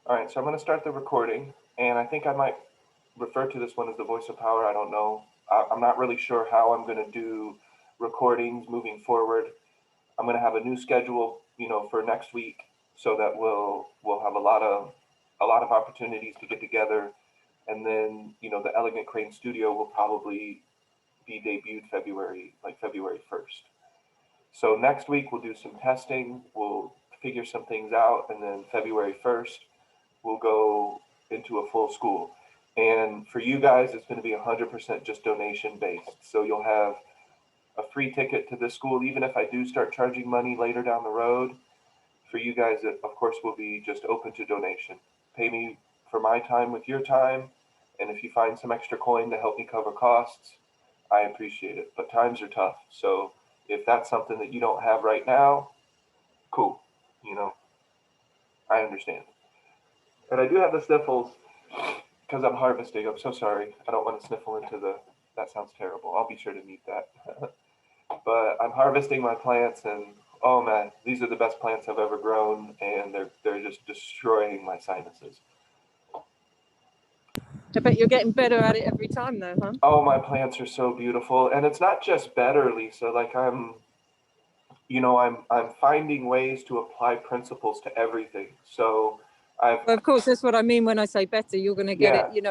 All right, so I'm going to start the recording, and I think I might refer to this one as the voice of power. I don't know. I'm not really sure how I'm going to do recordings moving forward. I'm going to have a new schedule, for next week, so that we'll have a lot of opportunities to get together, and then the Elegant Crane Studio will probably be debuted February 1st. So next week we'll do some testing, we'll figure some things out, and then February 1st we'll go into a full school. And for you guys, it's going to be 100% just donation based. So you'll have a free ticket to this school, even if I do start charging money later down the road. For you guys, it of course will be just open to donation. Pay me for my time with your time, and if you find some extra coin to help me cover costs, I appreciate it. But times are tough, so if that's something that you don't have right now, cool. You know, I understand. And I do have the sniffles because I'm harvesting. I'm so sorry. I don't want to sniffle into the. That sounds terrible. I'll be sure to mute that. But I'm harvesting my plants, and oh man, these are the best plants I've ever grown, and they're just destroying my sinuses. I bet you're getting better at it every time, though, huh? Oh, my plants are so beautiful, and it's not just better, Lisa. Like I'm finding ways to apply principles to everything. So well, of course, that's what I mean when I say better. You're going to get it.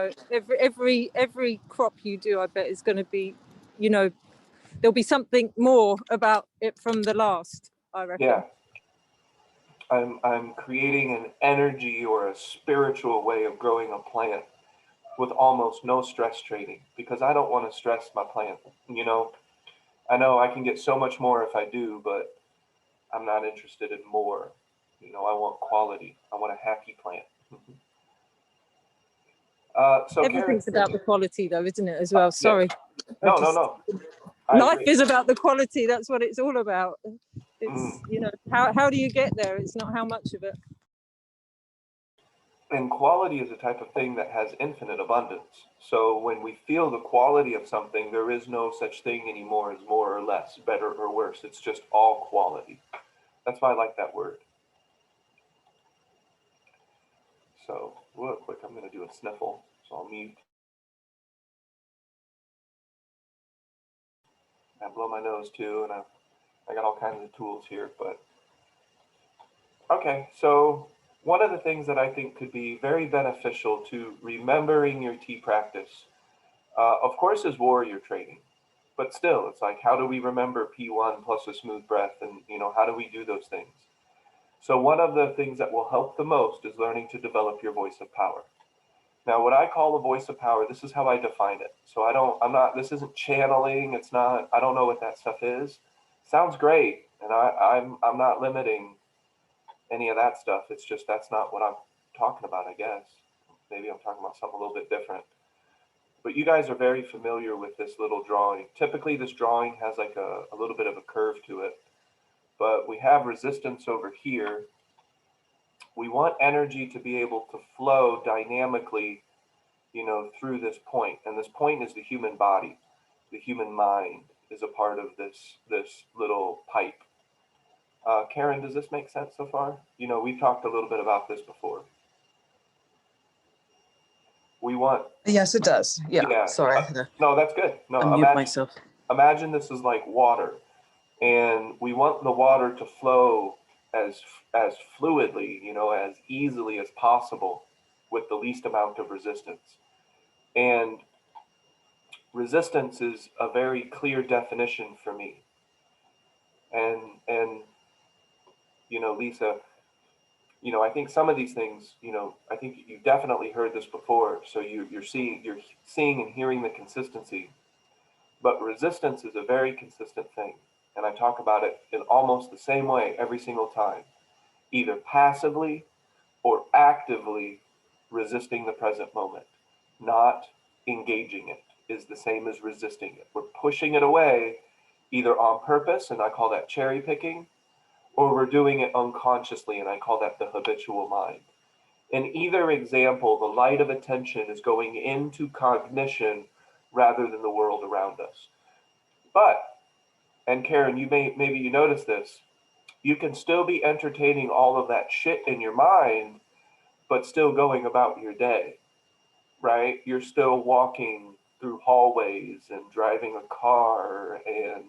Every crop you do, I bet is going to be, there'll be something more about it from the last, I reckon. Yeah. I'm creating an energy or a spiritual way of growing a plant with almost no stress training, because I don't want to stress my plant. I know I can get so much more if I do, but I'm not interested in more. I want quality. I want a happy plant. So everything's Karen, about the quality, though, isn't it? As well. Sorry. No. Life is about the quality. That's what it's all about. It's how do you get there? It's not how much of it. And quality is a type of thing that has infinite abundance. So when we feel the quality of something, there is no such thing anymore as more or less, better or worse. It's just all quality. That's why I like that word. So real quick, I'm going to do a sniffle. So I'll mute. I blow my nose too, and I got all kinds of tools here. But okay, so one of the things that I think could be very beneficial to remembering your tea practice, of course, is warrior training. But still, it's like, how do we remember P1 plus a smooth breath? And, how do we do those things? So one of the things that will help the most is learning to develop your voice of power. Now, what I call a voice of power, this is how I define it. So this isn't channeling. It's not, I don't know what that stuff is. Sounds great. And I'm not limiting any of that stuff. It's just, that's not what I'm talking about, I guess. Maybe I'm talking about something a little bit different. But you guys are very familiar with this little drawing. Typically, this drawing has like a little bit of a curve to it. But we have resistance over here. We want energy to be able to flow dynamically, through this point. And this point is the human body. The human mind is a part of this little pipe. Karen, does this make sense so far? We've talked a little bit about this before. Yes, it does. Yeah. Sorry. No, that's good. No, unmute myself. Imagine this is like water, and we want the water to flow as fluidly, as easily as possible, with the least amount of resistance. And resistance is a very clear definition for me. And Lisa, I think some of these things, I think you definitely heard this before. So you're seeing and hearing the consistency. But resistance is a very consistent thing. And I talk about it in almost the same way every single time. Either passively or actively resisting the present moment. Not engaging it is the same as resisting it. We're pushing it away either on purpose, and I call that cherry picking, or we're doing it unconsciously, and I call that the habitual mind. In either example, the light of attention is going into cognition rather than the world around us. But, and Karen, maybe you notice this, you can still be entertaining all of that shit in your mind, but still going about your day, right? You're still walking through hallways and driving a car, and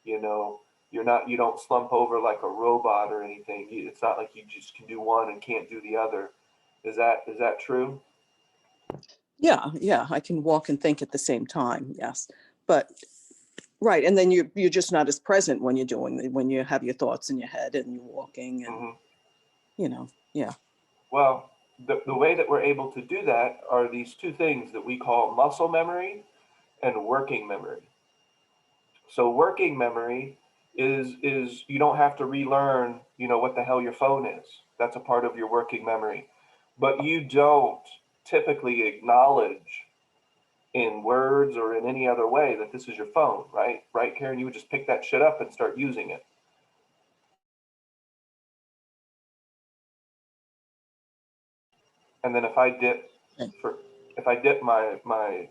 you know, you don't slump over like a robot or anything. It's not like you just can do one and can't do the other. Is that true? Yeah, I can walk and think at the same time, yes. But right, and then you're just not as present when you're when you have your thoughts in your head and you're walking and yeah. Well, the way that we're able to do that are these two things that we call muscle memory and working memory. So working memory is you don't have to relearn, what the hell your phone is. That's a part of your working memory. But you don't typically acknowledge in words or in any other way that this is your phone, right? Right, Karen? You would just pick that shit up and start using it. And then if I dip my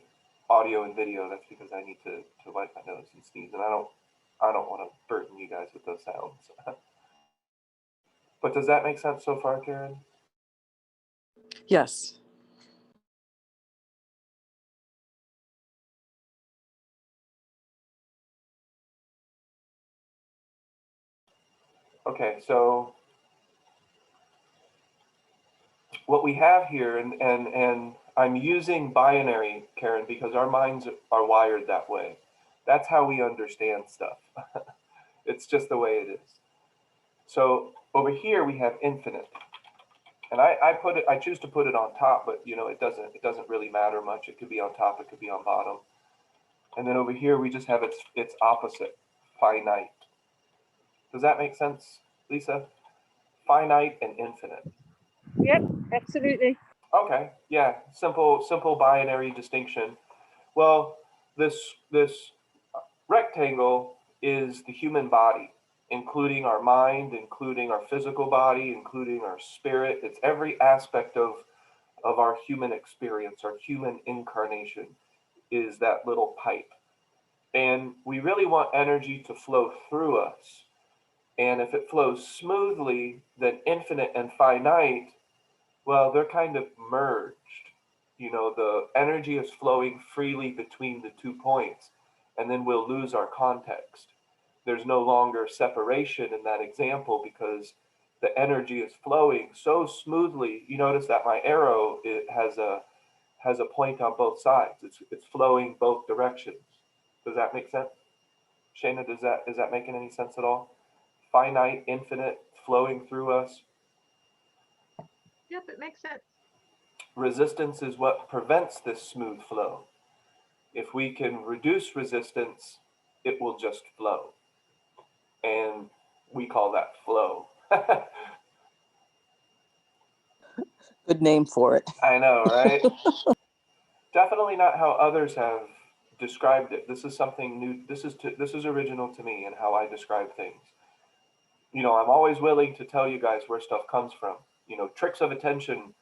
audio and video, that's because I need to wipe my nose and sneeze, and I don't want to burden you guys with those sounds. But does that make sense so far, Karen? Yes. Okay, so what we have here, and I'm using binary, Karen, because our minds are wired that way. That's how we understand stuff. It's just the way it is. So over here we have infinite. And I choose to put it on top, but it doesn't really matter much. It could be on top, it could be on bottom. And then over here we just have its opposite, finite. Does that make sense, Lisa? Finite and infinite. Yep, absolutely. Okay, yeah, simple binary distinction. Well, this rectangle is the human body, including our mind, including our physical body, including our spirit. It's every aspect of our human experience, our human incarnation is that little pipe. And we really want energy to flow through us. And if it flows smoothly, then infinite and finite, well, they're kind of merged. The energy is flowing freely between the 2 points, and then we'll lose our context. There's no longer separation in that example because the energy is flowing so smoothly. You notice that my arrow, it has a point on both sides. It's flowing both directions. Does that make sense? Shayna, is that making any sense at all? Finite, infinite, flowing through us. Yep, it makes sense. Resistance is what prevents this smooth flow. If we can reduce resistance, it will just flow. And we call that flow. Good name for it. I know, right? Definitely not how others have described it. This is something new. This is original to me and how I describe things. I'm always willing to tell you guys where stuff comes from. Tricks of attention,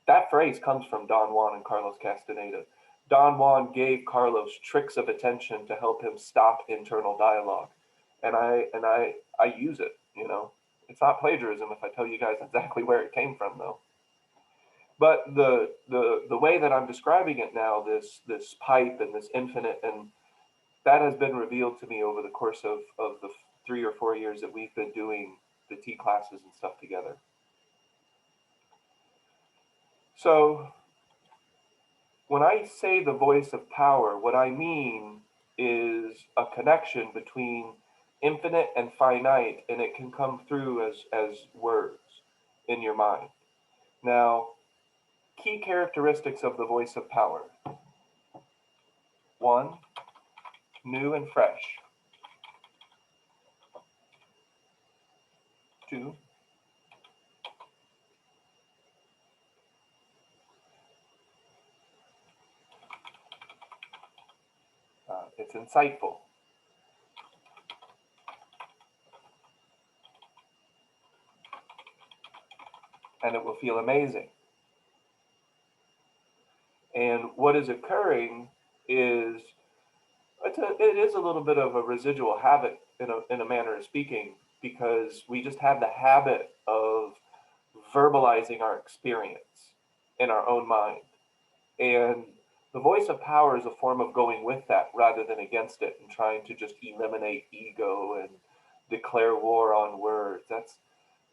that phrase comes from Don Juan and Carlos Castaneda. Don Juan gave Carlos tricks of attention to help him stop internal dialogue. And I use it, It's not plagiarism if I tell you guys exactly where it came from though. But the way that I'm describing it now, this pipe and this infinite, and that has been revealed to me over the course of the 3 or 4 years that we've been doing the T classes and stuff together. So when I say the voice of power, what I mean is a connection between infinite and finite, and it can come through as words in your mind. Now, key characteristics of the voice of power. 1, new and fresh. 2, it's insightful. And it will feel amazing. And what is occurring is it is a little bit of a residual habit in a manner of speaking, because we just have the habit of verbalizing our experience in our own mind. And the voice of power is a form of going with that rather than against it and trying to just eliminate ego and declare war on words.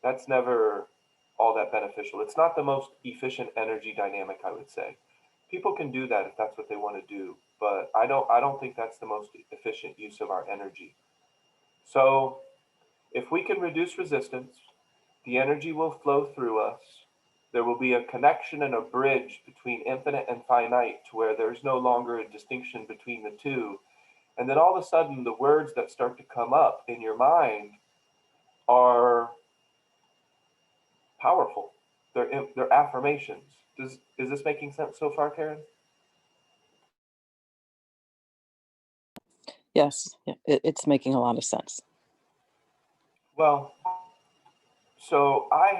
That's never all that beneficial. It's not the most efficient energy dynamic, I would say. People can do that if that's what they want to do, but I don't think that's the most efficient use of our energy. So if we can reduce resistance, the energy will flow through us. There will be a connection and a bridge between infinite and finite to where there's no longer a distinction between the two. And then all of a sudden, the words that start to come up in your mind are powerful. They're affirmations. Is this making sense so far, Karen? Yes, yeah, it's making a lot of sense. Well, so I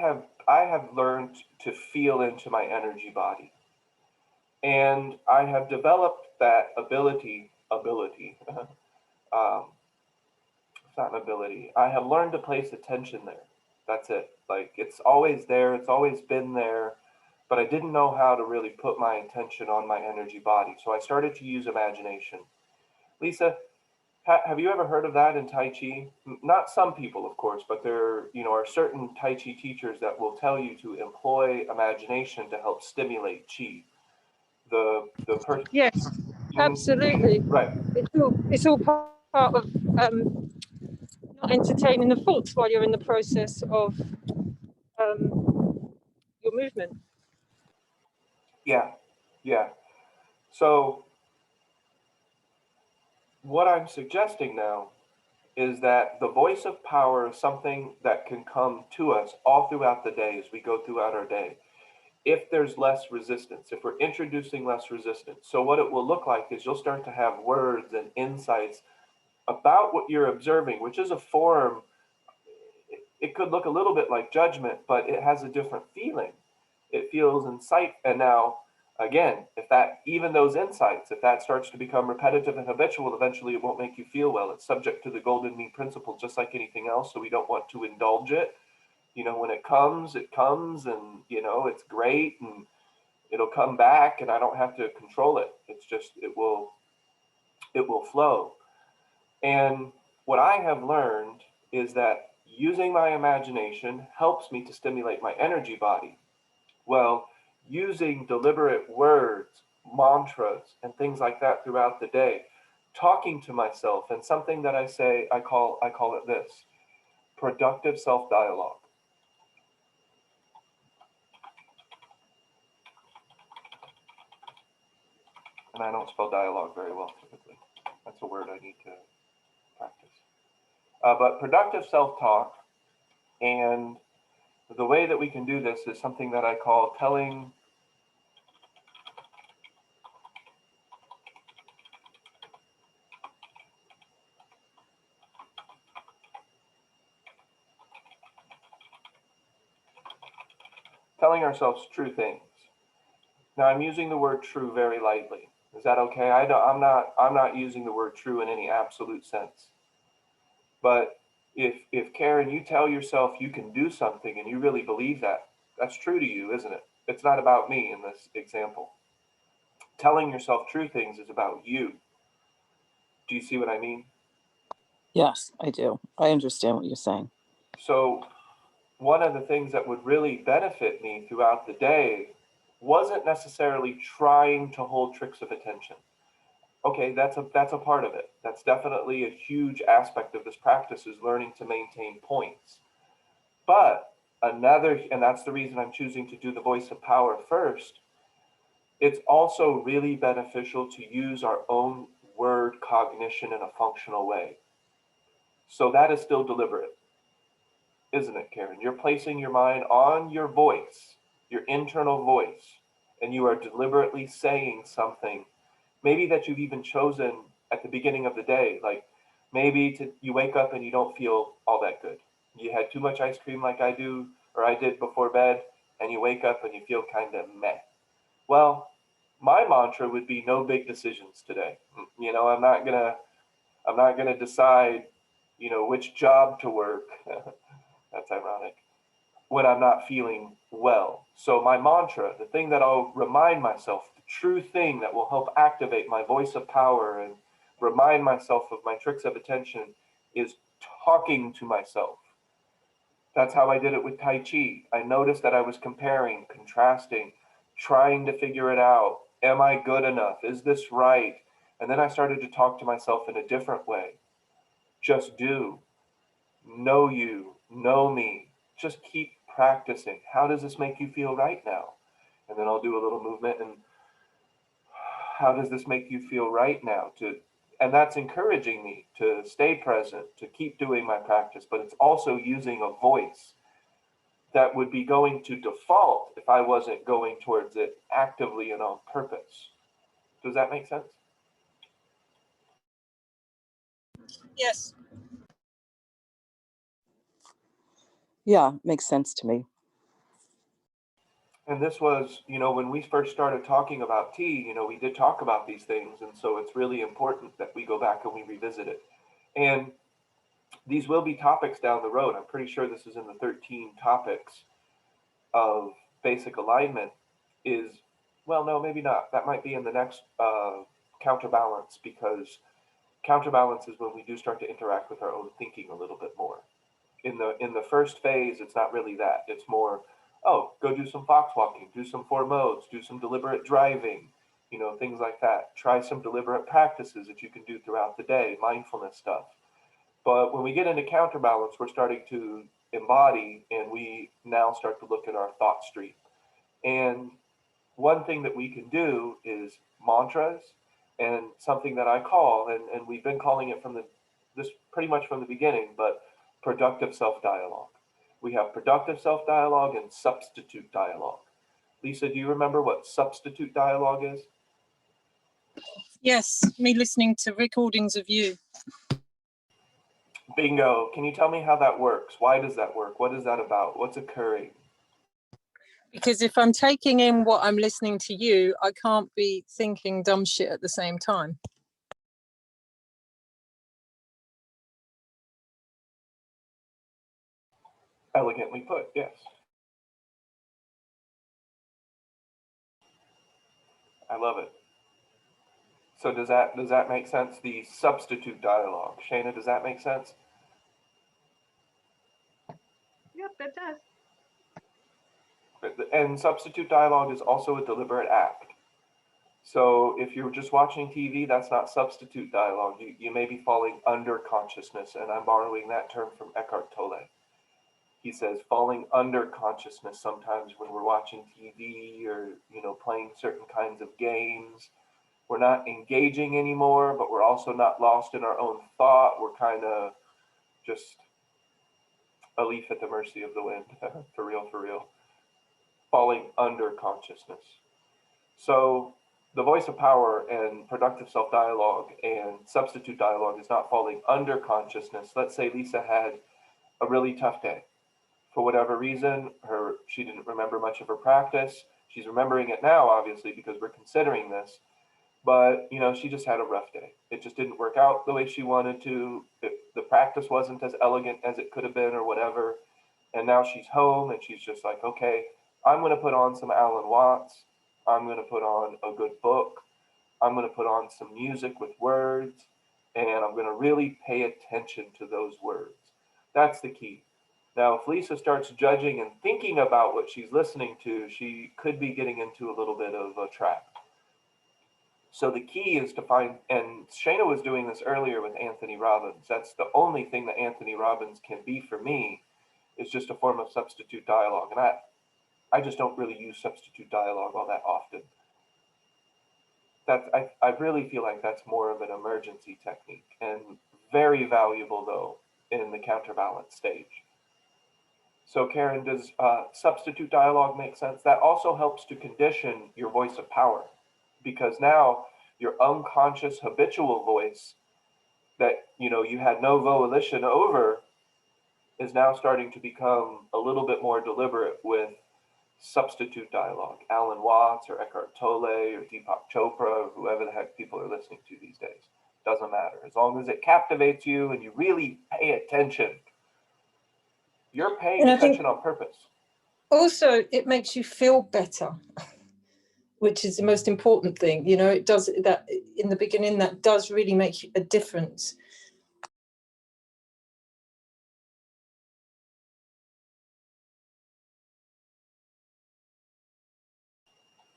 have learned to feel into my energy body. And I have developed that ability, it's not an ability. I have learned to place attention there. That's it. Like it's always there, it's always been there, but I didn't know how to really put my attention on my energy body. So I started to use imagination. Lisa, have you ever heard of that in Tai Chi? Not some people, of course, but there, are certain Tai Chi teachers that will tell you to employ imagination to help stimulate Chi. The person. Yes, absolutely. Right. It's all part of not entertaining the thoughts while you're in the process of your movement. Yeah. So what I'm suggesting now is that the voice of power is something that can come to us all throughout the day as we go throughout our day. If there's less resistance, if we're introducing less resistance. So what it will look like is you'll start to have words and insights about what you're observing, which is a form. It could look a little bit like judgment, but it has a different feeling. It feels insight. And now, again, even those insights, if that starts to become repetitive and habitual, eventually it won't make you feel well. It's subject to the golden mean principle, just like anything else. So we don't want to indulge it. When it comes, and, it's great and it'll come back and I don't have to control it. It's just, it will flow. And what I have learned is that using my imagination helps me to stimulate my energy body. Well, using deliberate words, mantras, and things like that throughout the day, talking to myself, and something that I say, I call it this: productive self-dialogue. And I don't spell dialogue very well typically. That's a word I need to practice. But productive self-talk, and the way that we can do this is something that I call telling ourselves true things. Now I'm using the word true very lightly. Is that okay? I'm not using the word true in any absolute sense. But if Karen, you tell yourself you can do something and you really believe that, that's true to you, isn't it? It's not about me in this example. Telling yourself true things is about you. Do you see what I mean? Yes, I do. I understand what you're saying. So one of the things that would really benefit me throughout the day wasn't necessarily trying to hold tricks of attention. Okay, that's a part of it. That's definitely a huge aspect of this practice, is learning to maintain points. But and that's the reason I'm choosing to do the voice of power first, it's also really beneficial to use our own word cognition in a functional way. So that is still deliberate, isn't it, Karen? You're placing your mind on your voice, your internal voice, and you are deliberately saying something, maybe that you've even chosen at the beginning of the day. Like maybe you wake up and you don't feel all that good. You had too much ice cream like I do, or I did before bed, and you wake up and you feel kind of meh. Well, my mantra would be no big decisions today. I'm not gonna decide, which job to work. That's ironic. when I'm not feeling well. So my mantra, the thing that I'll remind myself, the true thing that will help activate my voice of power and remind myself of my tricks of attention, is talking to myself. That's how I did it with Tai Chi. I noticed that I was comparing, contrasting, trying to figure it out. Am I good enough? Is this right? And then I started to talk to myself in a different way. Just do. Know you. Know me. Just keep practicing. How does this make you feel right now? And then I'll do a little movement and how does this make you feel right now? And that's encouraging me to stay present, to keep doing my practice, but it's also using a voice that would be going to default if I wasn't going towards it actively and on purpose. Does that make sense? Yes. Yeah, makes sense to me. And this was, when we first started talking about tea, we did talk about these things. And so it's really important that we go back and we revisit it. And these will be topics down the road. I'm pretty sure this is in the 13 topics of basic alignment well, no, maybe not. That might be in the next counterbalance, because counterbalance is when we do start to interact with our own thinking a little bit more. In the first phase, it's not really that. It's more, oh, go do some fox walking, do some 4 modes, do some deliberate driving, things like that. Try some deliberate practices that you can do throughout the day, mindfulness stuff. But when we get into counterbalance, we're starting to embody, and we now start to look at our thought stream. And one thing that we can do is mantras, and something that I call, and we've been calling it this pretty much from the beginning, but productive self-dialogue. We have productive self-dialogue and substitute dialogue. Lisa, do you remember what substitute dialogue is? Yes, me listening to recordings of you. Bingo. Can you tell me how that works? Why does that work? What is that about? What's occurring? Because if I'm taking in what I'm listening to you, I can't be thinking dumb shit at the same time. Elegantly put, yes. I love it. So does that make sense? The substitute dialogue. Shana, does that make sense? Yep, it does. And substitute dialogue is also a deliberate act. So if you're just watching TV, that's not substitute dialogue. You may be falling under consciousness, and I'm borrowing that term from Eckhart Tolle. He says falling under consciousness sometimes when we're watching TV or playing certain kinds of games. We're not engaging anymore, but we're also not lost in our own thought. We're kind of just a leaf at the mercy of the wind, for real, falling under consciousness. So the voice of power and productive self-dialogue and substitute dialogue is not falling under consciousness. Let's say Lisa had a really tough day. For whatever reason, she didn't remember much of her practice. She's remembering it now, obviously, because we're considering this. But, she just had a rough day. It just didn't work out the way she wanted to. The practice wasn't as elegant as it could have been or whatever. And now she's home and she's just like, okay, I'm going to put on some Alan Watts. I'm going to put on a good book. I'm going to put on some music with words. And I'm going to really pay attention to those words. That's the key. Now, if Lisa starts judging and thinking about what she's listening to, she could be getting into a little bit of a trap. So the key is to find, and Shana was doing this earlier with Anthony Robbins. That's the only thing that Anthony Robbins can be for me, is just a form of substitute dialogue. And I just don't really use substitute dialogue all that often. I really feel like that's more of an emergency technique, and very valuable though in the counterbalance stage. So Karen, does substitute dialogue make sense? That also helps to condition your voice of power, because now your unconscious habitual voice that you had no volition over is now starting to become a little bit more deliberate with substitute dialogue. Alan Watts or Eckhart Tolle or Deepak Chopra or whoever the heck people are listening to these days. Doesn't matter. As long as it captivates you and you really pay attention. You're paying attention on purpose. Also, it makes you feel better, which is the most important thing. You know, it does that in the beginning, that does really make a difference.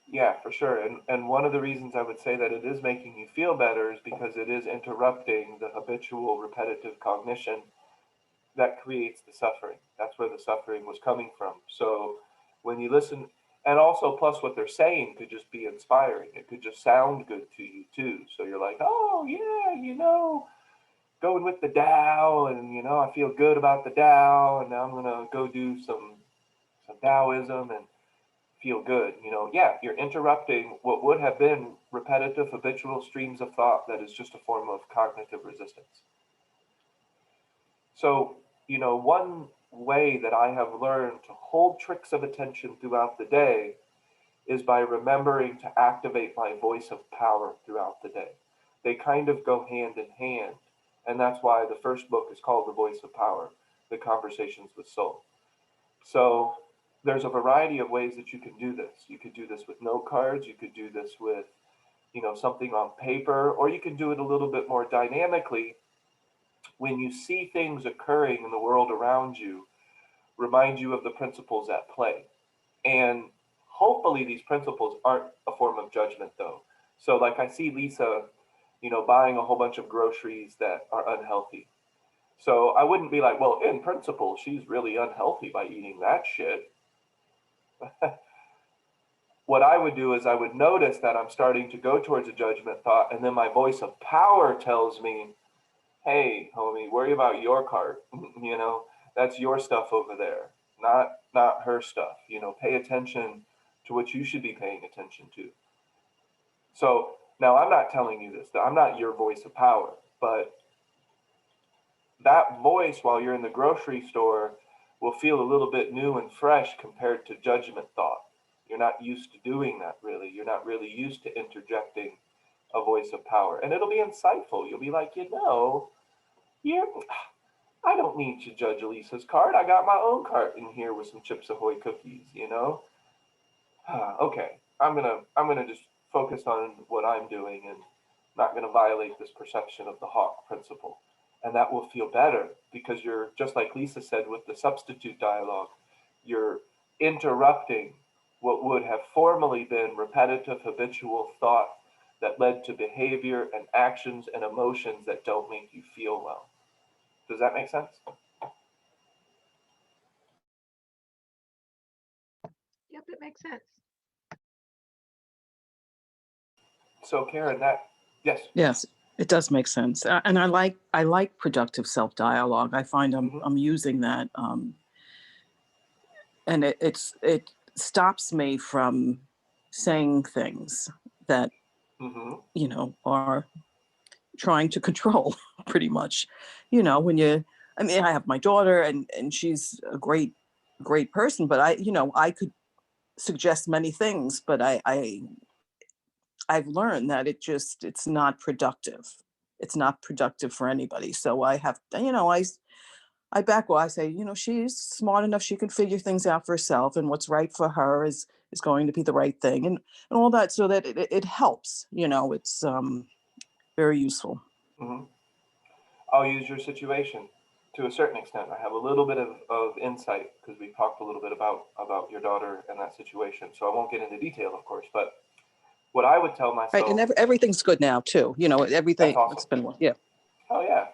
Yeah, for sure. And one of the reasons I would say that it is making you feel better is because it is interrupting the habitual repetitive cognition that creates the suffering. That's where the suffering was coming from. So when you listen, and also plus what they're saying could just be inspiring. It could just sound good to you too. So you're like, oh yeah, going with the Tao, and I feel good about the Tao, and now I'm gonna go do some Taoism and feel good. Yeah, you're interrupting what would have been repetitive, habitual streams of thought that is just a form of cognitive resistance. So, one way that I have learned to hold tricks of attention throughout the day is by remembering to activate my voice of power throughout the day. They kind of go hand in hand. And that's why the first book is called The Voice of Power, The Conversations with Soul. So there's a variety of ways that you can do this. You could do this with note cards. You could do this with, something on paper, or you can do it a little bit more dynamically. When you see things occurring in the world around you, remind you of the principles at play. And hopefully these principles aren't a form of judgment though. So like I see Lisa, buying a whole bunch of groceries that are unhealthy. So I wouldn't be like, well, in principle, she's really unhealthy by eating that shit. What I would do is I would notice that I'm starting to go towards a judgment thought, and then my voice of power tells me, hey, homie, worry about your cart. That's your stuff over there, not her stuff. Pay attention to what you should be paying attention to. So now I'm not telling you this. I'm not your voice of power, but that voice while you're in the grocery store will feel a little bit new and fresh compared to judgment thought. You're not used to doing that really. You're not really used to interjecting a voice of power. And it'll be insightful. You'll be like, I don't need to judge Elisa's cart. I got my own cart in here with some Chips Ahoy cookies, Okay, I'm gonna just focus on what I'm doing and not gonna violate this perception of the hawk principle. And that will feel better because you're, just like Lisa said with the substitute dialogue, you're interrupting what would have formerly been repetitive habitual thought that led to behavior and actions and emotions that don't make you feel well. Does that make sense? Yep, it makes sense. So Karen, yes. Yes, it does make sense. And I like productive self-dialogue. I find I'm using that. And it stops me from saying things that, are trying to control pretty much. I have my daughter and she's a great person, but I could suggest many things, but I've learned that it's not productive. It's not productive for anybody. So I have, I back well, I say, she's smart enough, she can figure things out for herself, and what's right for her is going to be the right thing, and all that, so that it helps. It's very useful. I'll use your situation to a certain extent. I have a little bit of insight because we talked a little bit about your daughter and that situation. So I won't get into detail, of course, but what I would tell myself. Right, and everything's good now too. Everything. That's awesome. It's been, yeah. Oh yeah.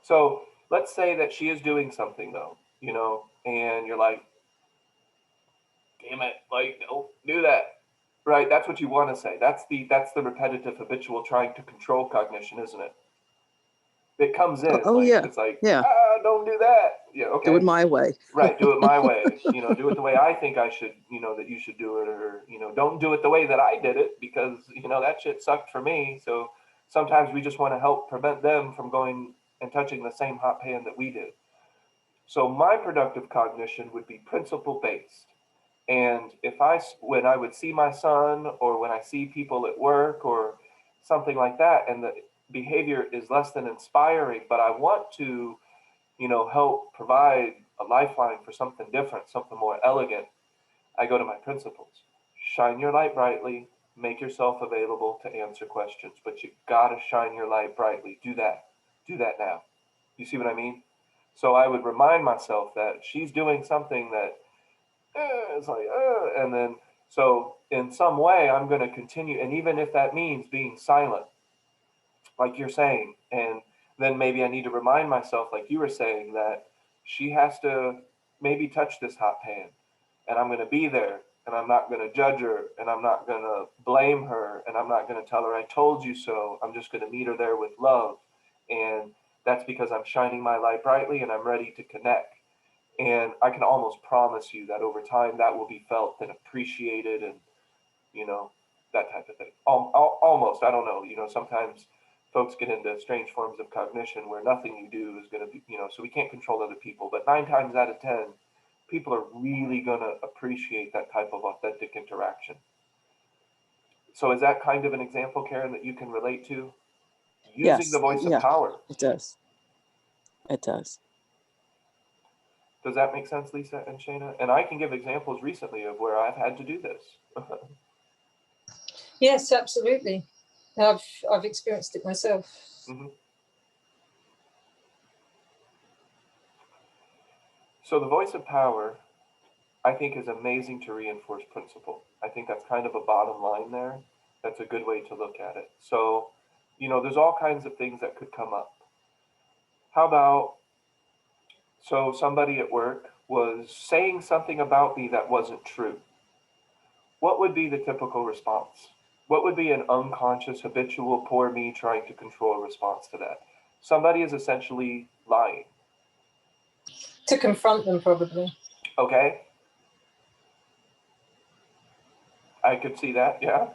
So let's say that she is doing something though, and you're like, damn it, like don't do that. Right, that's what you want to say. That's the repetitive habitual trying to control cognition, isn't it? It comes in. Yeah. It's like, yeah. Don't do that. Yeah, okay. Do it my way. Right, do it my way. Do it the way I think I should, that you should do it, or, don't do it the way that I did it because, that shit sucked for me. So sometimes we just want to help prevent them from going and touching the same hot pan that we did. So my productive cognition would be principle based. And when I would see my son, or when I see people at work or something like that, and the behavior is less than inspiring, but I want to, help provide a lifeline for something different, something more elegant, I go to my principles. Shine your light brightly, make yourself available to answer questions, but you gotta shine your light brightly. Do that. Do that now. You see what I mean? So I would remind myself that she's doing something that it's like, and then so in some way I'm going to continue, and even if that means being silent, like you're saying, and then maybe I need to remind myself, like you were saying, that she has to maybe touch this hot pan, and I'm going to be there, and I'm not going to judge her, and I'm not going to blame her, and I'm not going to tell her I told you so. I'm just going to meet her there with love, and that's because I'm shining my light brightly and I'm ready to connect. And I can almost promise you that over time that will be felt and appreciated, and you know, that type of thing. Almost, I don't know. Sometimes folks get into strange forms of cognition where nothing you do is going to be, so we can't control other people. But 9 times out of 10, people are really going to appreciate that type of authentic interaction. So is that kind of an example, Karen, that you can relate to? Using the voice of power. It does. It does. Does that make sense, Lisa and Shana? And I can give examples recently of where I've had to do this. Yes, absolutely. I've experienced it myself. Mm-hmm. So the voice of power, I think, is amazing to reinforce principle. I think that's kind of a bottom line there. That's a good way to look at it. So, there's all kinds of things that could come up. How about, so somebody at work was saying something about me that wasn't true. What would be the typical response? What would be an unconscious, habitual, poor me trying to control response to that? Somebody is essentially lying. To confront them, probably. Okay. I could see that, yeah.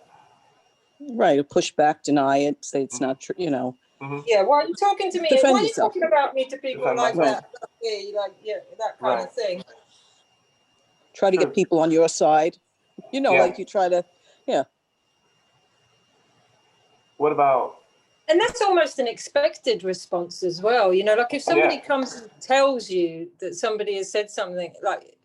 Right, push back, deny it, say it's not true, Mm-hmm. Yeah, why are you talking to me? Defend Why are you yourself. talking about me to people Defend like myself. that? That kind of thing. Try to get people on your side. Like you try to, What about? And that's almost an expected response as well. Like if somebody comes and tells you that somebody has said something, like,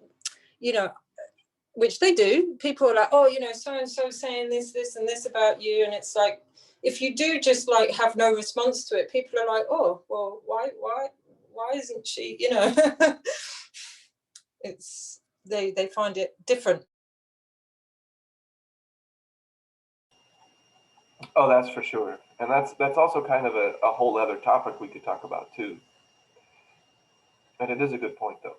which they do, people are like, oh, so-and-so saying this, and this about you. And it's like, if you do just like have no response to it, people are like, oh, well, why isn't she, it's, they find it different. Oh, that's for sure. And that's also kind of a whole other topic we could talk about too. And it is a good point though.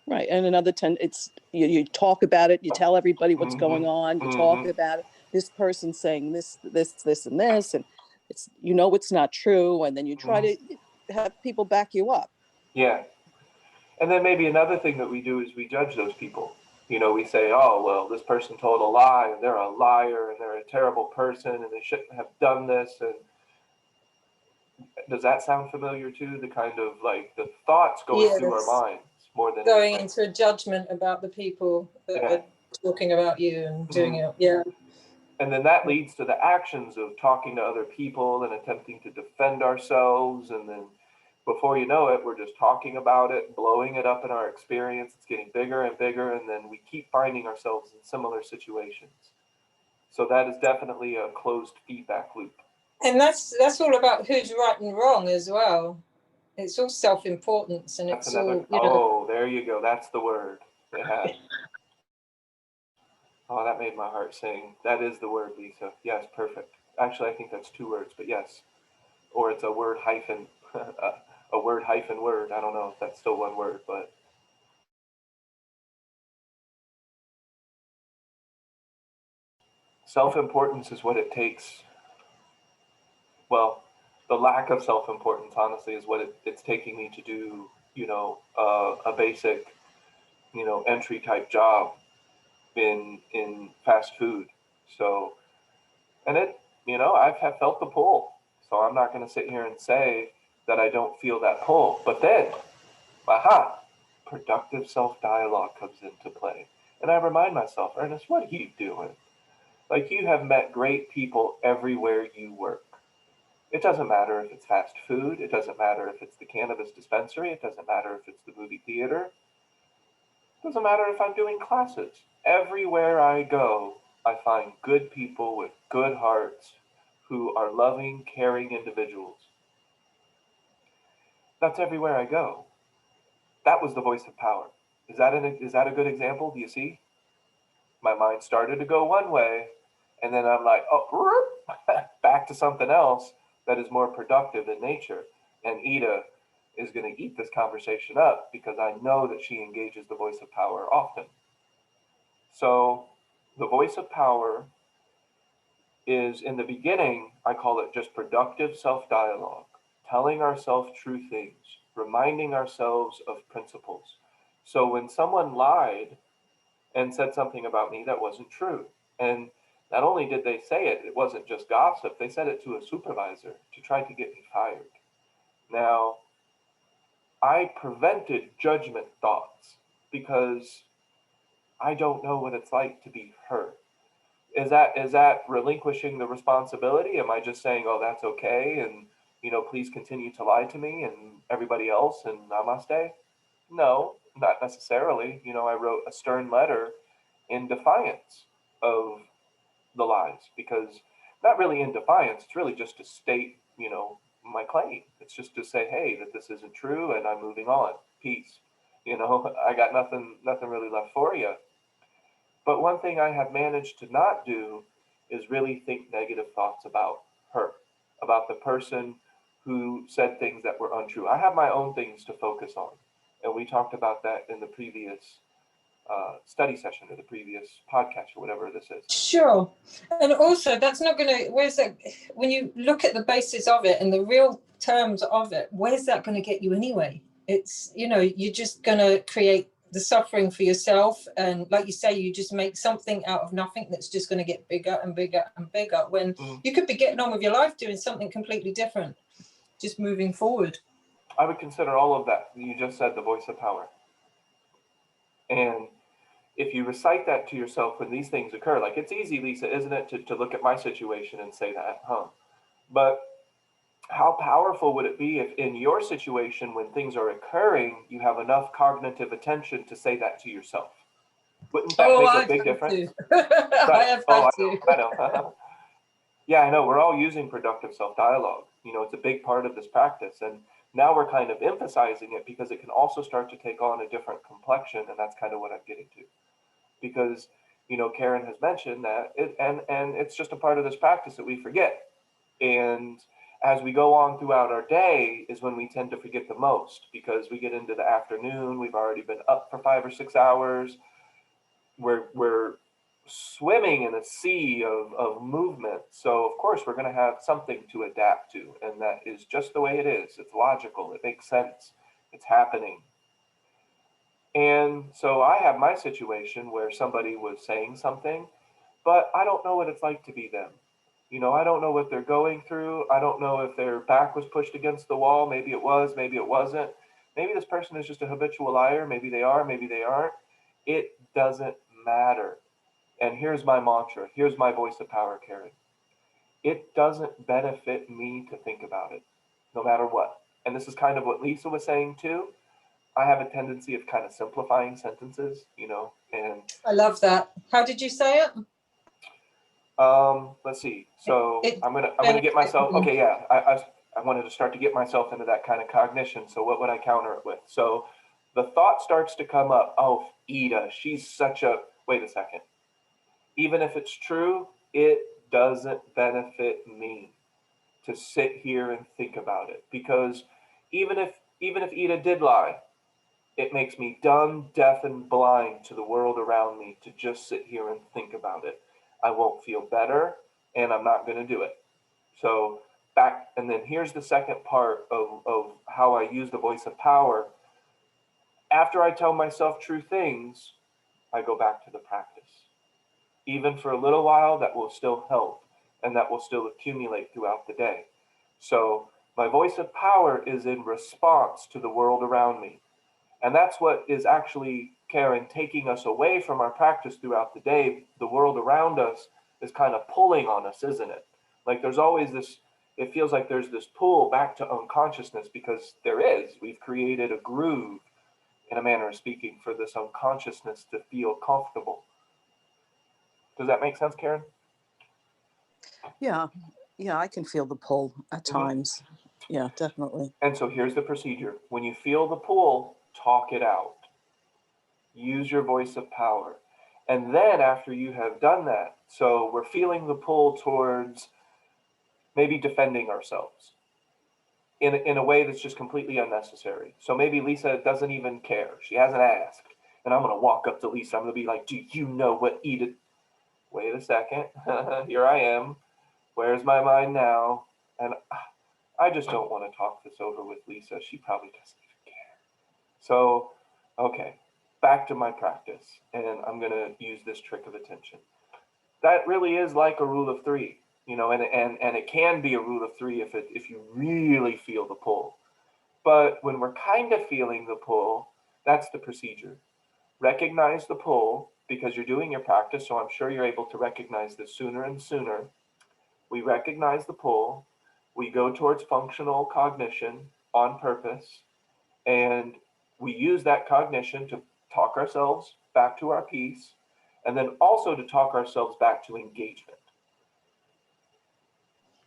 Right. And another it's you talk about it, you tell everybody what's going on, you talk about it. This person's saying this, and this, and it's it's not true, and then you try to have people back you up. Yeah. And then maybe another thing that we do is we judge those people. We say, oh, well, this person told a lie, and they're a liar, and they're a terrible person, and they shouldn't have done this. And does that sound familiar too? The kind of like the thoughts going through our minds more than going into a judgment about the people that are talking about you and doing it. Yeah. And then that leads to the actions of talking to other people and attempting to defend ourselves. And then before you know it, we're just talking about it, blowing it up in our experience. It's getting bigger and bigger. And then we keep finding ourselves in similar situations. So that is definitely a closed feedback loop. And that's all about who's right and wrong as well. It's all self-importance, and that's it's another, all, oh, there you go. That's the word. Yeah. Oh, that made my heart sing. That is the word, Lisa. Yes, perfect. Actually, I think that's 2 words, but yes. Or it's a word hyphen, a word hyphen word. I don't know if that's still 1 word, but. Self-importance is what it takes. Well, the lack of self-importance, honestly, is what it's taking me to do, a basic, entry type job in fast food. So, and I've felt the pull. So I'm not going to sit here and say that I don't feel that pull. But then, productive self-dialogue comes into play. And I remind myself, Ernest, what are you doing? Like, you have met great people everywhere you work. It doesn't matter if it's fast food. It doesn't matter if it's the cannabis dispensary. It doesn't matter if it's the movie theater. Doesn't matter if I'm doing classes. Everywhere I go, I find good people with good hearts who are loving, caring individuals. That's everywhere I go. That was the voice of power. Is that a good example? Do you see? My mind started to go one way, and then I'm like, oh, back to something else that is more productive in nature. And Ida is going to eat this conversation up because I know that she engages the voice of power often. So the voice of power is, in the beginning, I call it just productive self-dialogue, telling ourselves true things, reminding ourselves of principles. So when someone lied and said something about me that wasn't true, and not only did they say it, it wasn't just gossip, they said it to a supervisor to try to get me fired. Now, I prevented judgment thoughts because I don't know what it's like to be hurt. Is that relinquishing the responsibility? Am I just saying, oh, that's okay, and please continue to lie to me and everybody else, and namaste? No, not necessarily. I wrote a stern letter in defiance of the lies, because not really in defiance, it's really just to state, my claim. It's just to say, hey, that this isn't true and I'm moving on. Peace. I got nothing really left for you. But one thing I have managed to not do is really think negative thoughts about her, about the person who said things that were untrue. I have my own things to focus on. And we talked about that in the previous study session or the previous podcast or whatever this is. Sure. And also, that's not going to, where's that, when you look at the basis of it and the real terms of it, where's that going to get you anyway? It's, you're just going to create the suffering for yourself. And like you say, you just make something out of nothing that's just going to get bigger and bigger and bigger when you could be getting on with your life doing something completely different, just moving forward. I would consider all of that. You just said the voice of power. And if you recite that to yourself when these things occur, like it's easy, Lisa, isn't it, to look at my situation and say that, But how powerful would it be if in your situation, when things are occurring, you have enough cognitive attention to say that to yourself? Wouldn't that make a big difference? I have had to. I know. Yeah, I know. We're all using productive self-dialogue. It's a big part of this practice. And now we're kind of emphasizing it because it can also start to take on a different complexion. And that's kind of what I'm getting to. Because, Karen has mentioned that, and it's just a part of this practice that we forget. And as we go on throughout our day is when we tend to forget the most, because we get into the afternoon, we've already been up for 5 or 6 hours. We're swimming in a sea of movement. So of course we're going to have something to adapt to. And that is just the way it is. It's logical. It makes sense. It's happening. And so I have my situation where somebody was saying something, but I don't know what it's like to be them. I don't know what they're going through. I don't know if their back was pushed against the wall. Maybe it was, maybe it wasn't. Maybe this person is just a habitual liar. Maybe they are, maybe they aren't. It doesn't matter. And here's my mantra. Here's my voice of power, Karen. It doesn't benefit me to think about it, no matter what. And this is kind of what Lisa was saying too. I have a tendency of kind of simplifying sentences, and I love that. How did you say it? Let's see. So I'm gonna get myself. Okay, yeah. I wanted to start to get myself into that kind of cognition. So what would I counter it with? So the thought starts to come up. Oh, Ida, she's such a. Wait a second. Even if it's true, it doesn't benefit me to sit here and think about it, because even if Ida did lie, it makes me dumb, deaf, and blind to the world around me to just sit here and think about it. I won't feel better, and I'm not going to do it. So and then here's the second part of how I use the voice of power. After I tell myself true things, I go back to the practice. Even for a little while, that will still help, and that will still accumulate throughout the day. So my voice of power is in response to the world around me. And that's what is actually, Karen, taking us away from our practice throughout the day. The world around us is kind of pulling on us, isn't it? Like there's always this, it feels like there's this pull back to unconsciousness, because there is. We've created a groove in a manner of speaking, for this unconsciousness to feel comfortable. Does that make sense, Karen? Yeah, I can feel the pull at Mhm. times. Yeah, definitely. And so here's the procedure. When you feel the pull, talk it out. Use your voice of power. And then after you have done that, so we're feeling the pull towards maybe defending ourselves in a way that's just completely unnecessary. So maybe Lisa doesn't even care. She hasn't asked. And I'm going to walk up to Lisa. I'm going to be like, do you know what Edith? Wait a second. Here I am. Where's my mind now? And I just don't want to talk this over with Lisa. She probably doesn't even care. So, okay, back to my practice. And I'm going to use this trick of attention. That really is like a rule of three, you know, and it can be a rule of three if you really feel the pull. But when we're kind of feeling the pull, that's the procedure. Recognize the pull because you're doing your practice, so I'm sure you're able to recognize this sooner and sooner. We recognize the pull, we go towards functional cognition on purpose, and we use that cognition to talk ourselves back to our peace, and then also to talk ourselves back to engagement.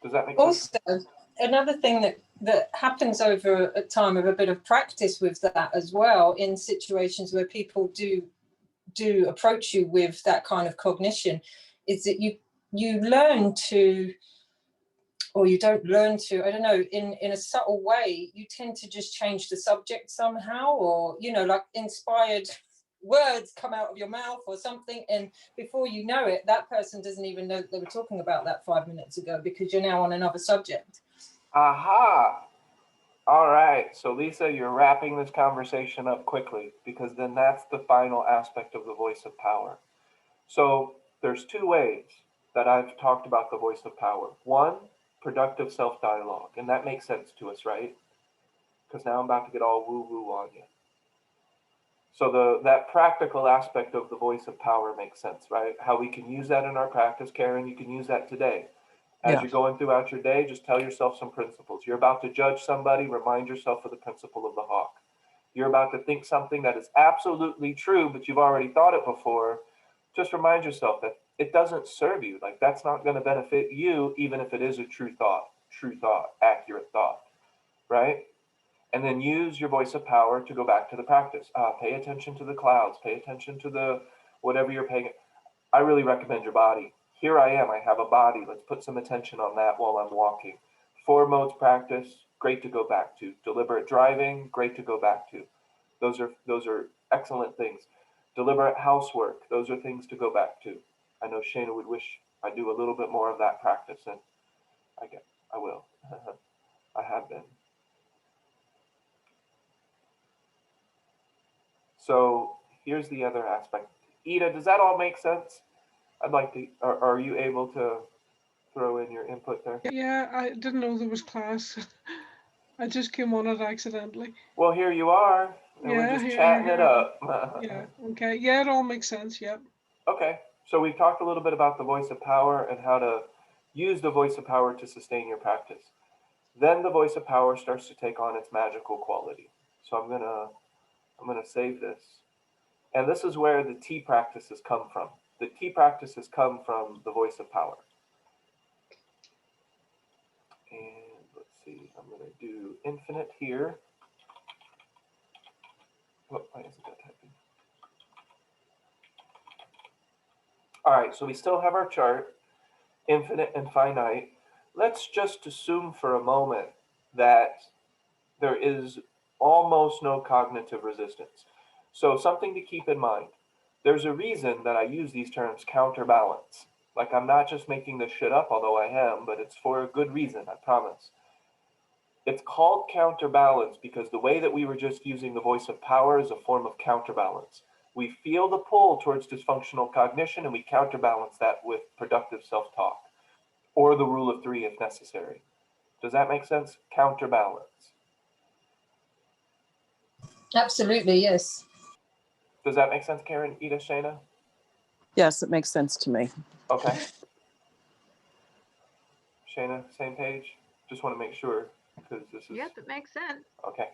Does that make sense? Also, another thing that happens over a time of a bit of practice with that as well, in situations where people do approach you with that kind of cognition, is that you learn to, or you don't learn to, I don't know, in a subtle way, you tend to just change the subject somehow, or, you know, like inspired words come out of your mouth or something, and before you know it, that person doesn't even know that they were talking about that 5 minutes ago, because you're now on another subject. Aha! All right, so Lisa, you're wrapping this conversation up quickly, because then that's the final aspect of the voice of power. So there's two ways that I've talked about the voice of power. One, productive self-dialogue, and that makes sense to us, right? Because now I'm about to get all woo-woo on you. So that practical aspect of the voice of power makes sense, right? How we can use that in our practice. Karen, you can use that today. As you're going throughout your day, just tell yourself some principles. You're about to judge somebody, remind yourself of the principle of the hawk. You're about to think something that is absolutely true, but you've already thought it before. Just remind yourself that it doesn't serve you. Like, that's not going to benefit you, even if it is a true thought, accurate thought, right? And then use your voice of power to go back to the practice. Pay attention to the clouds, pay attention to the whatever you're paying. I really recommend your body. Here I am, I have a body. Let's put some attention on that while I'm walking. 4 modes practice, great to go back to. Deliberate driving, great to go back to. Those are excellent things. Deliberate housework, those are things to go back to. I know Shana would wish I do a little bit more of that practice, and I will. I have been. So here's the other aspect. Ida, does that all make sense? I'd like to, are you able to throw in your input there? Yeah, I didn't know there was class. I just came on it accidentally. Well, here you are, and we're just chatting it up. Yeah, okay. Yeah, it all makes sense, yep. Okay, so we've talked a little bit about the voice of power and how to use the voice of power to sustain your practice. Then the voice of power starts to take on its magical quality. So I'm gonna save this. And this is where the T practices come from. The T practices come from the voice of power. And let's see, I'm gonna do infinite here. Oh, why isn't that typing? All right, so we still have our chart, infinite and finite. Let's just assume for a moment that there is almost no cognitive resistance. So something to keep in mind. There's a reason that I use these terms counterbalance. Like, I'm not just making this shit up, although I am, but it's for a good reason, I promise. It's called counterbalance because the way that we were just using the voice of power is a form of counterbalance. We feel the pull towards dysfunctional cognition and we counterbalance that with productive self-talk or the rule of three if necessary. Does that make sense? Counterbalance. Absolutely, yes. Does that make sense, Karen, Ida, Shana? Yes, it makes sense to me. Okay. Shana, same page? Just want to make sure because this is... Yep, it makes sense. Okay.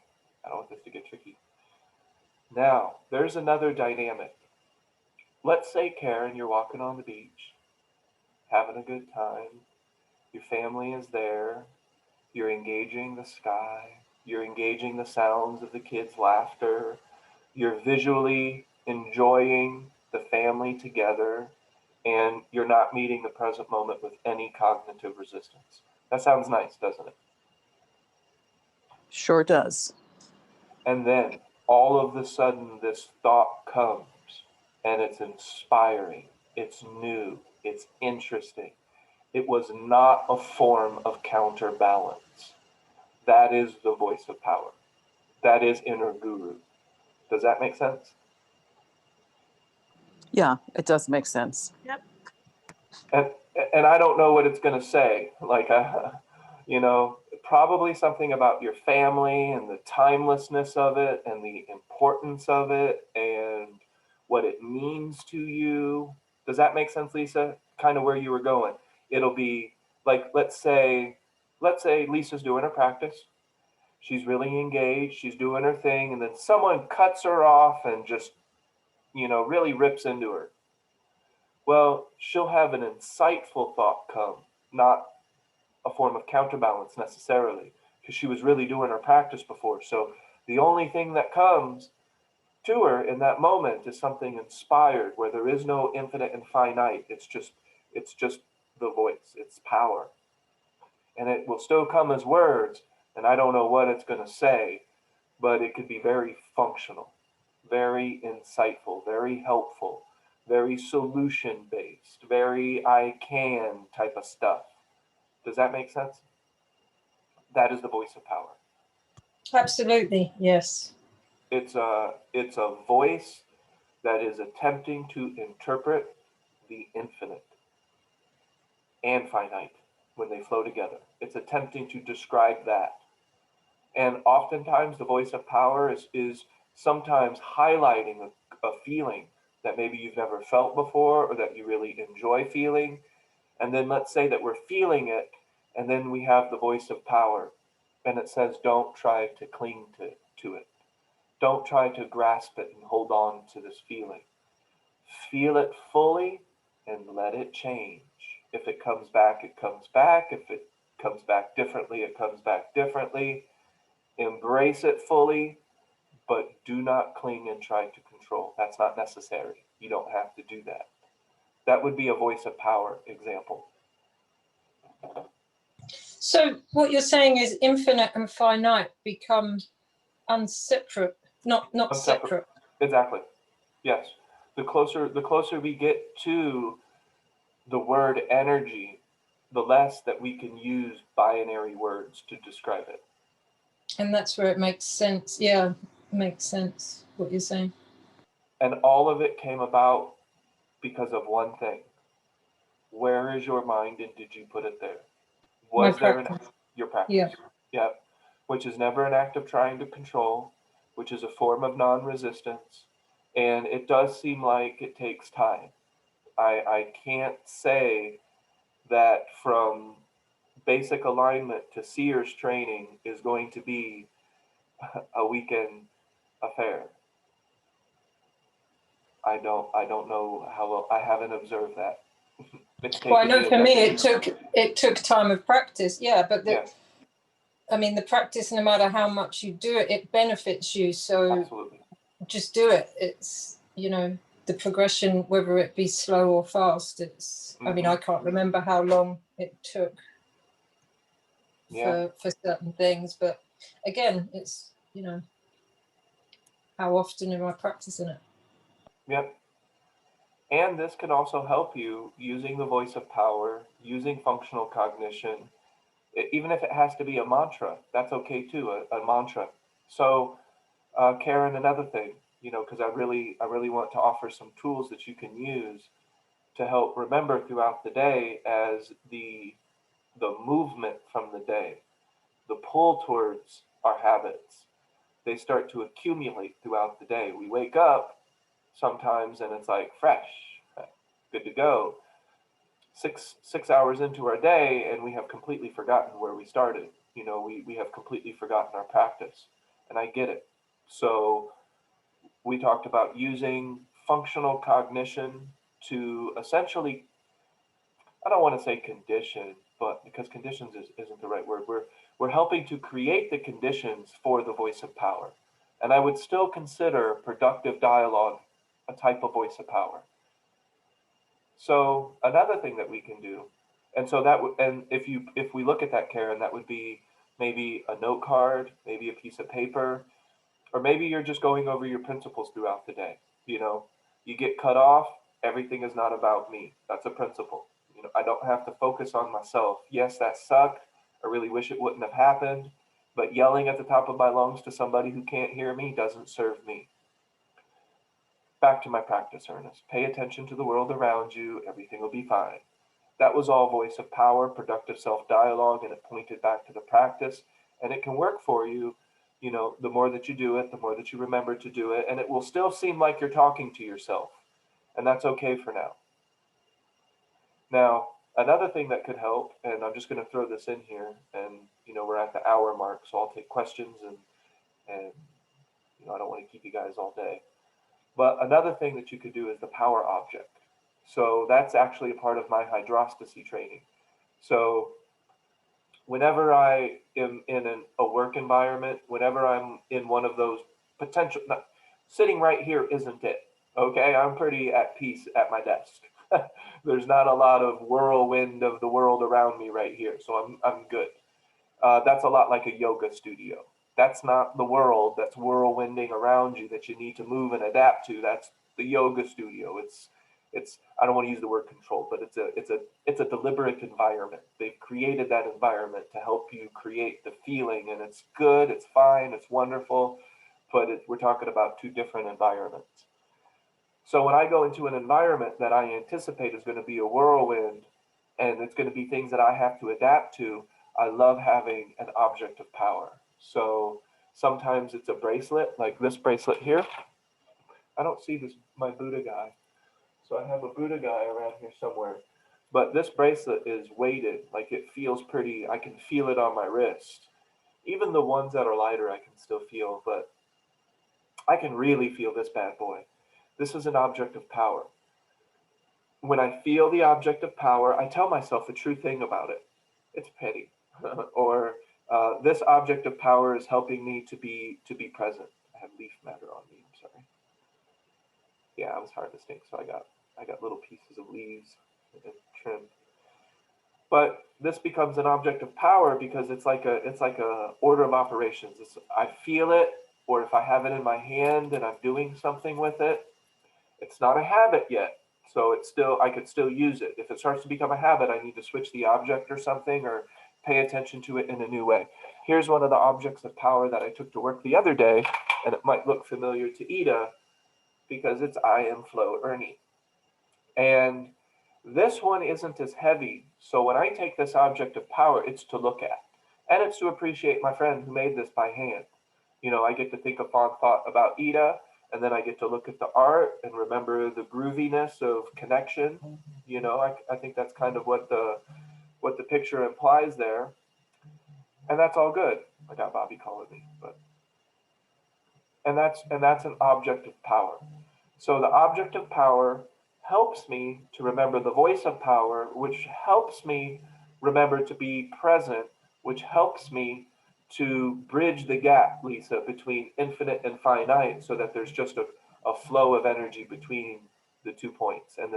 I don't want this to get tricky. Now, there's another dynamic. Let's say, Karen, you're walking on the beach, having a good time. Your family is there. You're engaging the sky. You're engaging the sounds of the kids' laughter. You're visually enjoying the family together, and you're not meeting the present moment with any cognitive resistance. That sounds nice, doesn't it? Sure does. And then all of a sudden, this thought comes, and it's inspiring, it's new, it's interesting. It was not a form of counterbalance. That is the voice of power. That is inner guru. Does that make sense? Yeah, it does make sense. Yep. And I don't know what it's going to say. Like, you know, probably something about your family and the timelessness of it and the importance of it and what it means to you. Does that make sense, Lisa? Kind of where you were going. It'll be like, let's say Lisa's doing her practice. She's really engaged. She's doing her thing. And then someone cuts her off and just, you know, really rips into her. Well, she'll have an insightful thought come, not a form of counterbalance necessarily, because she was really doing her practice before. So the only thing that comes to her in that moment is something inspired, where there is no infinite and finite. It's just the voice, it's power. And it will still come as words, and I don't know what it's going to say, but it could be very functional, very insightful, very helpful, very solution based, very I can type of stuff. Does that make sense? That is the voice of power. Absolutely, yes. It's a voice that is attempting to interpret the infinite and finite when they flow together. It's attempting to describe that. And oftentimes the voice of power is sometimes highlighting a feeling that maybe you've never felt before or that you really enjoy feeling. And then let's say that we're feeling it, and then we have the voice of power, and it says, don't try to cling to it. Don't try to grasp it and hold on to this feeling. Feel it fully and let it change. If it comes back, it comes back. If it comes back differently, it comes back differently. Embrace it fully, but do not cling and try to control. That's not necessary. You don't have to do that. That would be a voice of power example. So what you're saying is infinite and finite become unseparate, not separate. Exactly. Yes. The closer we get to the word energy, the less that we can use binary words to describe it. And that's where it makes sense. Yeah, makes sense what you're saying. And all of it came about because of one thing. Where is your mind and did you put it there? Was there your practice? Yeah. Yeah. Which is never an act of trying to control, which is a form of non-resistance. And it does seem like it takes time. I can't say that from basic alignment to seers training is going to be a weekend affair. I don't know how well. I haven't observed that. Well, I know for me it took time of practice. Yeah, but I mean, the practice, no matter how much you do it, it benefits you. So absolutely, just do it. It's, you know, the progression, whether it be slow or fast. It's. I mean, I can't remember how long it took for certain things, but again, it's, you know, how often am I practicing it? Yep. And this can also help you using the voice of power, using functional cognition, even if it has to be a mantra, that's okay too, a mantra. So, Karen, another thing, you know, because I really want to offer some tools that you can use to help remember throughout the day as the movement from the day, the pull towards our habits, they start to accumulate throughout the day. We wake up sometimes and it's like fresh, good to go. Six hours into our day and we have completely forgotten where we started. You know, we have completely forgotten our practice, and I get it. So we talked about using functional cognition to essentially, I don't want to say condition, but because conditions isn't the right word. We're helping to create the conditions for the voice of power. And I would still consider productive dialogue a type of voice of power. So another thing that we can do, and so that and if we look at that, Karen, that would be maybe a note card, maybe a piece of paper, or maybe you're just going over your principles throughout the day. You know, you get cut off, everything is not about me. That's a principle. You know, I don't have to focus on myself. Yes, that sucked. I really wish it wouldn't have happened, but yelling at the top of my lungs to somebody who can't hear me doesn't serve me. Back to my practice, Ernest. Pay attention to the world around you. Everything will be fine. That was all voice of power, productive self-dialogue, and it pointed back to the practice. And it can work for you, you know, the more that you do it, the more that you remember to do it, and it will still seem like you're talking to yourself. And that's okay for now. Now, another thing that could help, and I'm just going to throw this in here, and, you know, we're at the hour mark, so I'll take questions, and you know, I don't want to keep you guys all day. But another thing that you could do is the power object. So that's actually a part of my hydrostasy training. So whenever I am in a work environment, whenever I'm in one of those potential, sitting right here isn't it, okay? I'm pretty at peace at my desk. There's not a lot of whirlwind of the world around me right here, so I'm good. That's a lot like a yoga studio. That's not the world that's whirlwinding around you that you need to move and adapt to. That's the yoga studio. It's I don't want to use the word control, but it's a deliberate environment. They've created that environment to help you create the feeling, and it's good, it's fine, it's wonderful, but we're talking about two different environments. So when I go into an environment that I anticipate is going to be a whirlwind, and it's going to be things that I have to adapt to, I love having an object of power. So sometimes it's a bracelet, like this bracelet here. I don't see my Buddha guy. So I have a Buddha guy around here somewhere. But this bracelet is weighted, like it feels pretty, I can feel it on my wrist. Even the ones that are lighter, I can still feel, but I can really feel this bad boy. This is an object of power. When I feel the object of power, I tell myself the true thing about it. It's petty. Or this object of power is helping me to be present. I have leaf matter on me, I'm sorry. Yeah, I was harvesting, so I got little pieces of leaves and trim. But this becomes an object of power because it's like a order of operations. I feel it, or if I have it in my hand and I'm doing something with it, it's not a habit yet. So I could still use it. If it starts to become a habit, I need to switch the object or something, or pay attention to it in a new way. Here's one of the objects of power that I took to work the other day, and it might look familiar to Ida because it's I am Flow Ernie. And this one isn't as heavy. So when I take this object of power, it's to look at. And it's to appreciate my friend who made this by hand. You know, I get to think a fond thought about Ida, and then I get to look at the art and remember the grooviness of connection. You know, I think that's kind of what the picture implies there. And that's all good. I got Bobby calling me, but and that's an object of power. So the object of power helps me to remember the voice of power, which helps me remember to be present, which helps me to bridge the gap, Lisa, between infinite and finite, so that there's just a flow of energy between the 2 points. And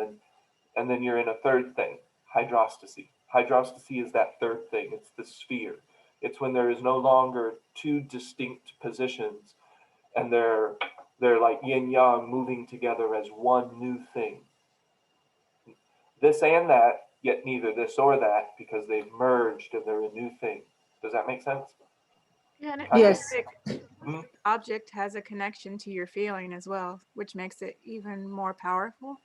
then you're in a third thing, hydrostasy. Hydrostasy is that third thing. It's the sphere. It's when there is no longer two distinct positions, and they're like yin yang moving together as one new thing. This and that, yet neither this or that, because they've merged and they're a new thing. Does that make sense? Yeah, and it Yes. object has a connection to your feeling as well, which makes it even more powerful.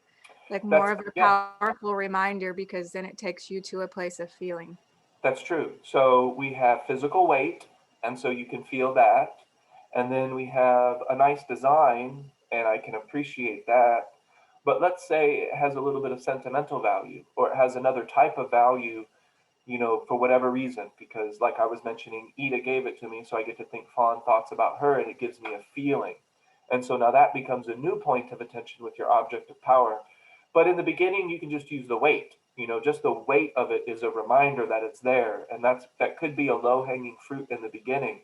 Like more of a powerful reminder, because then it takes you to a place of feeling. That's true. So we have physical weight, and so you can feel that. And then we have a nice design, and I can appreciate that. But let's say it has a little bit of sentimental value, or it has another type of value, you know, for whatever reason, because like I was mentioning, Ida gave it to me, so I get to think fond thoughts about her, and it gives me a feeling. And so now that becomes a new point of attention with your object of power. But in the beginning, you can just use the weight. Just the weight of it is a reminder that it's there. And that could be a low-hanging fruit in the beginning.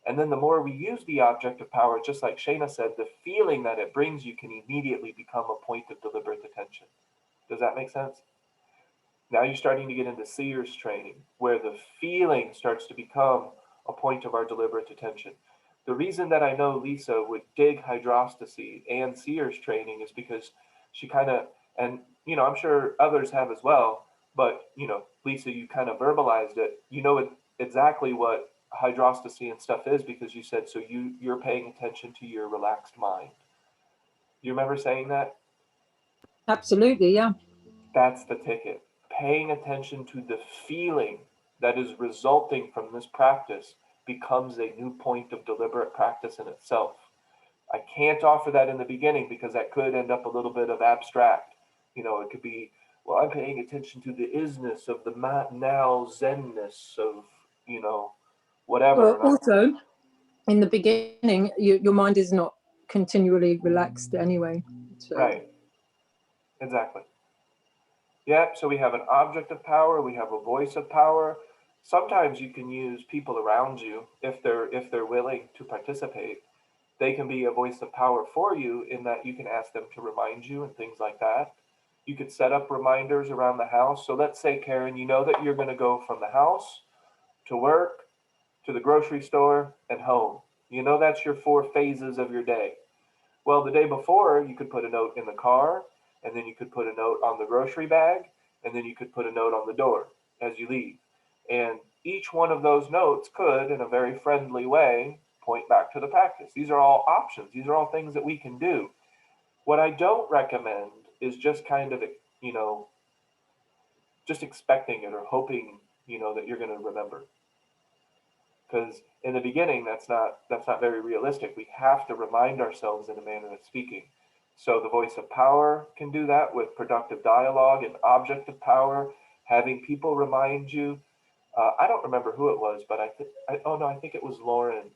And then the more we use the object of power, just like Shayna said, the feeling that it brings you can immediately become a point of deliberate attention. Does that make sense? Now you're starting to get into Seers training, where the feeling starts to become a point of our deliberate attention. The reason that I know Lisa would dig hydrostasy and Seers training is because she kind of, and I'm sure others have as well, but Lisa, you kind of verbalized it. You know exactly what hydrostasy and stuff is because you said so. You're paying attention to your relaxed mind. You remember saying that? Absolutely, yeah. That's the ticket. Paying attention to the feeling that is resulting from this practice becomes a new point of deliberate practice in itself. I can't offer that in the beginning because that could end up a little bit of abstract. It could be, well, I'm paying attention to the isness of the now zenness of, whatever. Well, also, in the beginning, your mind is not continually relaxed anyway. So. Right. Exactly. Yeah, so we have an object of power, we have a voice of power. Sometimes you can use people around you if they're willing to participate. They can be a voice of power for you in that you can ask them to remind you and things like that. You could set up reminders around the house. So let's say, Karen, you know that you're going to go from the house to work, to the grocery store, and home. That's your 4 phases of your day. Well, the day before, you could put a note in the car, and then you could put a note on the grocery bag, and then you could put a note on the door as you leave. And each one of those notes could, in a very friendly way, point back to the practice. These are all options. These are all things that we can do. What I don't recommend is just kind of, just expecting it or hoping, that you're going to remember. Because in the beginning, that's not very realistic. We have to remind ourselves in a manner of speaking. So the voice of power can do that with productive dialogue and object of power, having people remind you. I don't remember who it was, but I think it was Lauren,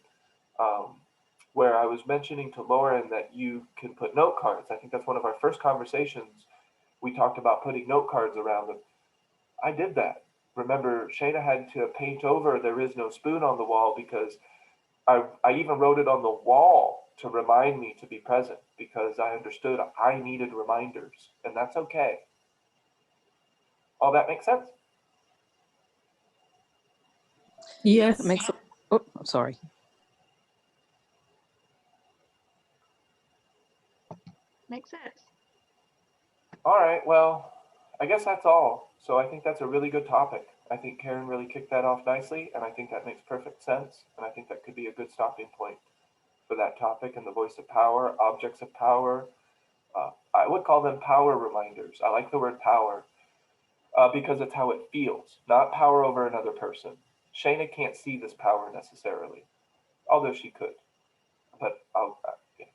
where I was mentioning to Lauren that you can put note cards. I think that's one of our first conversations. We talked about putting note cards around them. I did that. Remember, Shayna had to paint over "There is no spoon" on the wall because I even wrote it on the wall to remind me to be present because I understood I needed reminders, and that's okay. All that makes sense? Yes. It makes. Oh, I'm sorry. Makes sense. All right. Well, I guess that's all. So I think that's a really good topic. I think Karen really kicked that off nicely, and I think that makes perfect sense. And I think that could be a good stopping point for that topic and the voice of power, objects of power. I would call them power reminders. I like the word power because it's how it feels, not power over another person. Shayna can't see this power necessarily, although she could. But yeah.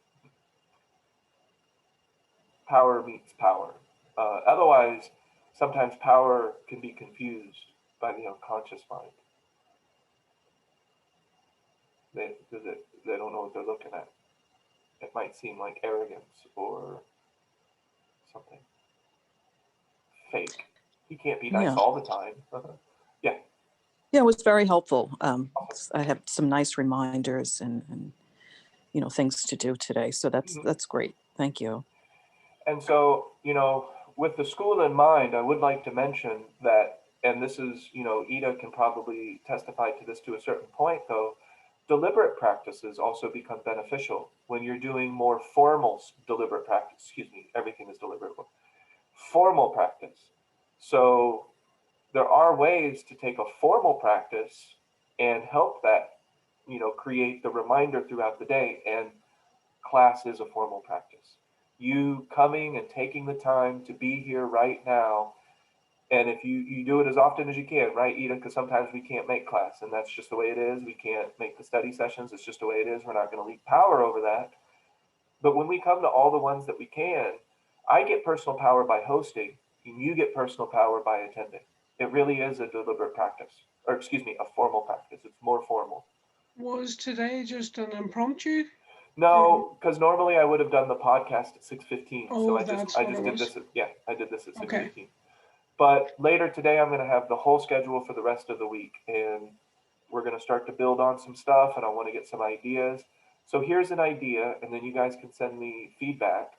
Power meets power. Otherwise, sometimes power can be confused by the unconscious mind. They don't know what they're looking at. It might seem like arrogance or something fake. He can't be nice all the time. Yeah. Yeah, it was very helpful. I have some nice reminders and things to do today. So that's great. Thank you. And so, with the school in mind, I would like to mention that, and this is, Ida can probably testify to this to a certain point, though, deliberate practices also become beneficial when you're doing more formal deliberate practice. Excuse me, everything is deliberate. Formal practice. So there are ways to take a formal practice and help that, create the reminder throughout the day. And class is a formal practice. You coming and taking the time to be here right now. And if you do it as often as you can, right, Ida? Because sometimes we can't make class, and that's just the way it is. We can't make the study sessions. It's just the way it is. We're not going to leak power over that. But when we come to all the ones that we can, I get personal power by hosting, and you get personal power by attending. It really is a deliberate practice, or excuse me, a formal practice. It's more formal. Was today just an impromptu? No, because normally I would have done the podcast at 6:15. So Oh, I that's just what it did was. this. Yeah, I did this at Okay. 6:15. But later today, I'm going to have the whole schedule for the rest of the week, and we're going to start to build on some stuff, and I want to get some ideas. So here's an idea, and then you guys can send me feedback.